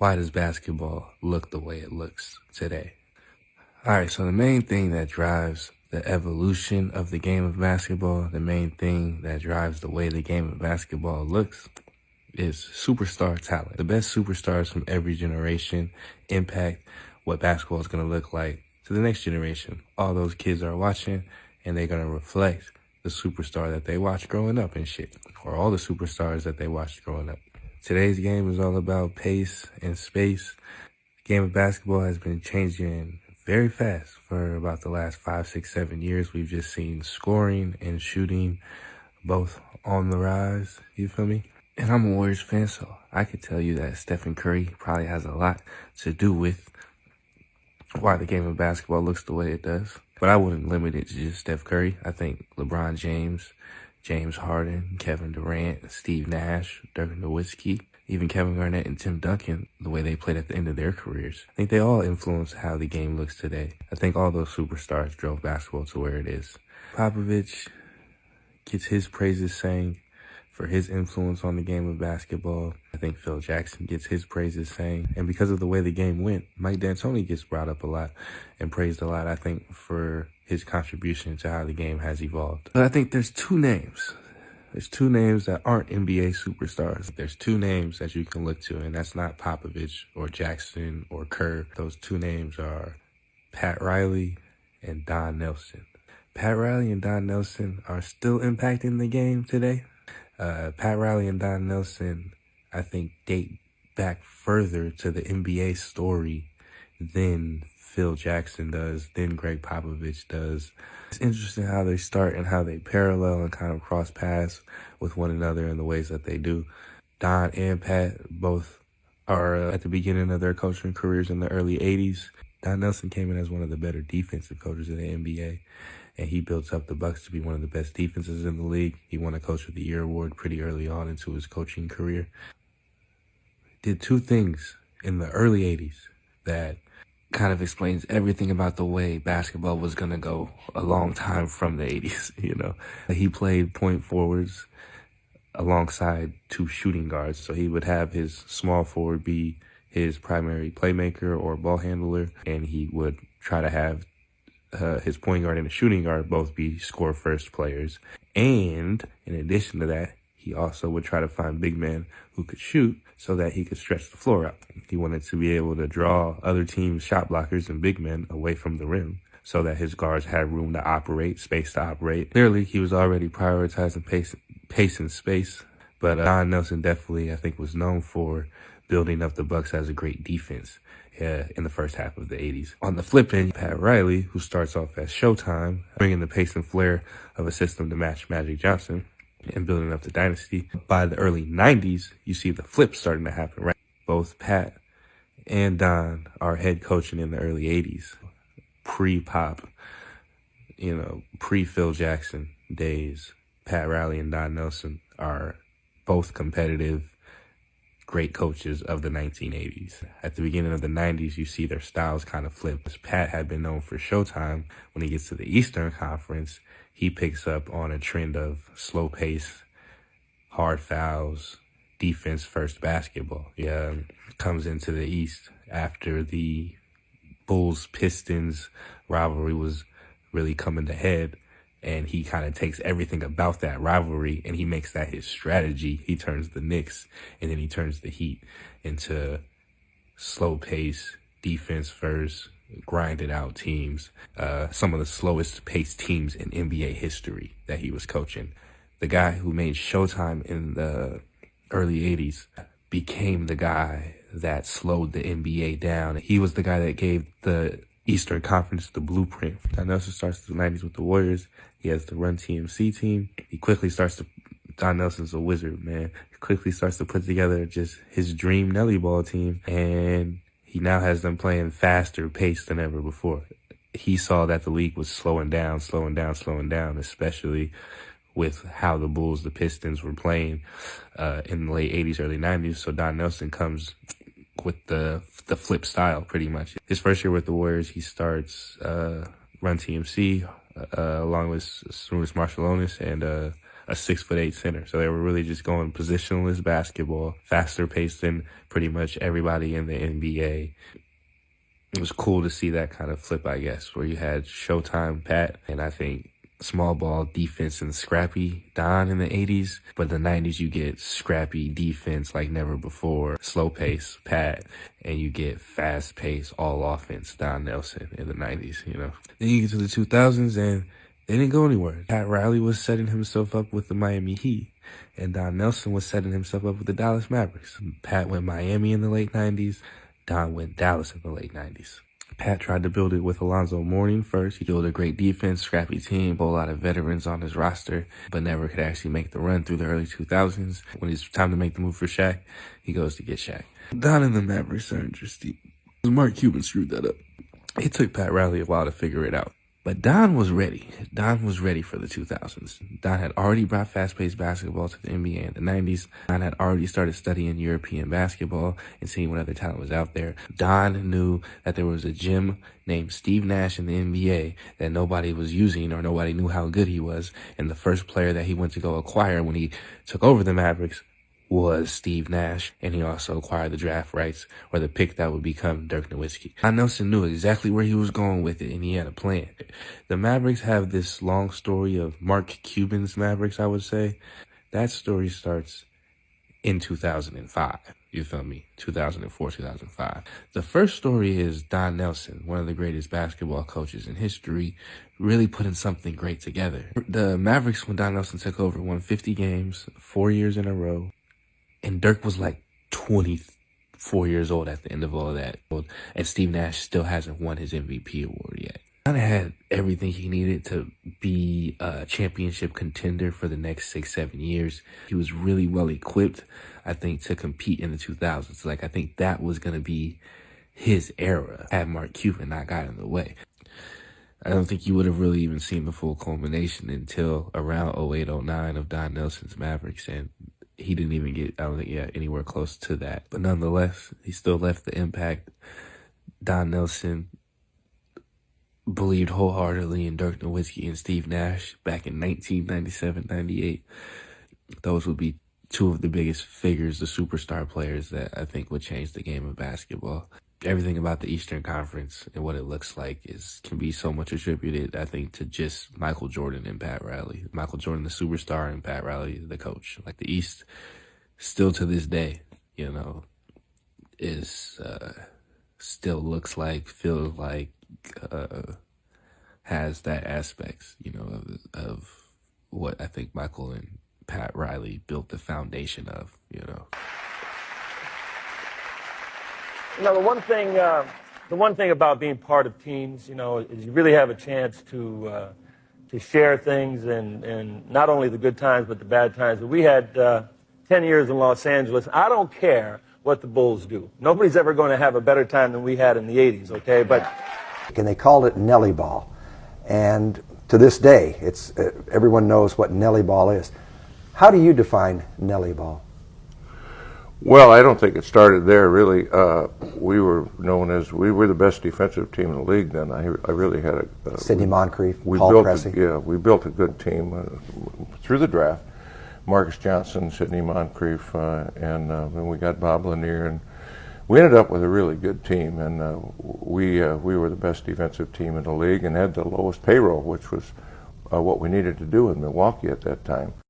why does basketball look the way it looks today? All right, so the main thing that drives the evolution of the game of basketball, the main thing that drives the way the game of basketball looks is superstar talent. The best superstars from every generation impact what basketball is going to look like to the next generation. All those kids are watching, and they're going to reflect the superstar that they watched growing up and shit, or all the superstars that they watched growing up. Today's game is all about pace and space. The game of basketball has been changing very fast for about the last 5, 6, 7 years. We've just seen scoring and shooting both on the rise. You feel me? And I'm a Warriors fan, so I could tell you that Stephen Curry probably has a lot to do with why the game of basketball looks the way it does. But I wouldn't limit it to just Steph Curry. I think LeBron James, James Harden, Kevin Durant, Steve Nash, Dirk Nowitzki, even Kevin Garnett and Tim Duncan, the way they played at the end of their careers. I think they all influence how the game looks today. I think all those superstars drove basketball to where it is. Popovich gets his praises sang for his influence on the game of basketball. I think Phil Jackson gets his praises sang. And because of the way the game went, Mike D'Antoni gets brought up a lot and praised a lot, I think, for his contribution to how the game has evolved. But I think there's two names. There's two names that aren't NBA superstars. There's two names that you can look to, and that's not Popovich or Jackson or Kerr. Those two names are Pat Riley and Don Nelson. Pat Riley and Don Nelson are still impacting the game today. Pat Riley and Don Nelson, I think, date back further to the NBA story than Phil Jackson does, than Greg Popovich does. It's interesting how they start and how they parallel and kind of cross paths with one another in the ways that they do. Don and Pat both are at the beginning of their coaching careers in the early 80s. Don Nelson came in as one of the better defensive coaches in the NBA. And he built up the Bucks to be one of the best defenses in the league. He won a Coach of the Year award pretty early on into his coaching career. Did two things in the early 80s that kind of explains everything about the way basketball was going to go a long time from the 80s, you know. He played point forwards alongside two shooting guards. So he would have his small forward be his primary playmaker or ball handler, and he would try to have his point guard and his shooting guard both be score first players. And in addition to that, he also would try to find big men who could shoot so that he could stretch the floor out. He wanted to be able to draw other teams' shot blockers and big men away from the rim so that his guards had room to operate, space to operate. Clearly, he was already prioritizing pace and space, but Don Nelson definitely, I think, was known for building up the Bucks as a great defense in the first half of the 80s. On the flip end, Pat Riley, who starts off as Showtime, bringing the pace and flair of a system to match Magic Johnson and building up the dynasty. By the early 90s, you see the flip starting to happen, right? Both Pat and Don are head coaching in the early 80s, pre-Pop, pre-Phil Jackson days. Pat Riley and Don Nelson are both competitive, great coaches of the 1980s. At the beginning of the 90s, you see their styles kind of flip. Pat had been known for Showtime. When he gets to the Eastern Conference, he picks up on a trend of slow pace, hard fouls, defense first basketball. Comes into the East after the Bulls-Pistons rivalry was really coming to head. And he kind of takes everything about that rivalry and he makes that his strategy. He turns the Knicks and then he turns the Heat into slow pace, defense first, grinded out teams. Some of the slowest paced teams in NBA history that he was coaching. The guy who made Showtime in the early 80s became the guy that slowed the NBA down. He was the guy that gave the Eastern Conference the blueprint. Don Nelson starts the 90s with the Warriors. He has the Run TMC team. Don Nelson's a wizard, man. He quickly starts to put together just his dream Nelly ball team, and he now has them playing faster pace than ever before. He saw that the league was slowing down, especially with how the Bulls, the Pistons were playing in the late 80s, early 90s. So Don Nelson comes with the flip style, pretty much. His first year with the Warriors, he starts Run TMC along with Sarunas Marciulionis and a 6'8" center. So they were really just going positionless basketball, faster paced than pretty much everybody in the NBA. It was cool to see that kind of flip, I guess, where you had Showtime Pat, and I think small ball defense and scrappy Don in the 80s, but in the 90s you get scrappy defense like never before, slow pace Pat, and you get fast pace all offense Don Nelson in the 90s, you know. Then you get to the 2000s and they didn't go anywhere. Pat Riley was setting himself up with the Miami Heat, and Don Nelson was setting himself up with the Dallas Mavericks. Pat went Miami in the late 90s, Don went Dallas in the late 90s. Pat tried to build it with Alonzo Mourning first. He built a great defense, scrappy team, a lot of veterans on his roster, but never could actually make the run through the early 2000s. When it's time to make the move for Shaq, he goes to get Shaq. Don and the Mavericks are interesting. Mark Cuban screwed that up. It took Pat Riley a while to figure it out. But Don was ready. Don was ready for the 2000s. Don had already brought fast-paced basketball to the NBA in the 90s. Don had already started studying European basketball and seeing what other talent was out there. Don knew that there was a gem named Steve Nash in the NBA that nobody was using or nobody knew how good he was. And the first player that he went to go acquire when he took over the Mavericks was Steve Nash, and he also acquired the draft rights or the pick that would become Dirk Nowitzki. Don Nelson knew exactly where he was going with it, and he had a plan. The Mavericks have this long story of Mark Cuban's Mavericks, I would say. That story starts in 2005. You feel me? 2004, 2005. The first story is Don Nelson, one of the greatest basketball coaches in history, really putting something great together. The Mavericks, when Don Nelson took over, won 50 games, 4 years in a row. And Dirk was like 24 years old at the end of all of that. And Steve Nash still hasn't won his MVP award yet. Kind of had everything he needed to be a championship contender for the next 6-7 years. He was really well equipped, I think, to compete in the 2000s. Like, I think that was going to be his era had Mark Cuban not got in the way. I don't think you would have really even seen the full culmination until around 08-09 of Don Nelson's Mavericks, and he didn't even get, I don't think, anywhere close to that. But nonetheless, he still left the impact. Don Nelson believed wholeheartedly in Dirk Nowitzki and Steve Nash back in 1997-98. Those would be two of the biggest figures, the superstar players that I think would change the game of basketball. Everything about the Eastern Conference and what it looks like can be so much attributed, I think, to just Michael Jordan and Pat Riley. Michael Jordan, the superstar, and Pat Riley, the coach. Like, the East, still to this day, you know, is still looks like, feels like, has that aspects, you know, of what I think Michael and Pat Riley built the foundation of, you know. You know, the one thing about being part of teams, you know, is you really have a chance to share things and not only the good times but the bad times. But we had 10 years in Los Angeles. I don't care what the Bulls do. Nobody's ever going to have a better time than we had in the 80s, okay? But and they called it Nelly Ball. And to this day, everyone knows what Nelly Ball is. How do you define Nelly Ball? Well, I don't think it started there, really. We were the best defensive team in the league then. I really had a... Sidney Moncrief, Paul Pressey. We built a good team through the draft. Marcus Johnson, Sidney Moncrief, and then we got Bob Lanier, and we ended up with a really good team, and we were the best defensive team in the league and had the lowest payroll, which was what we needed to do in Milwaukee at that time.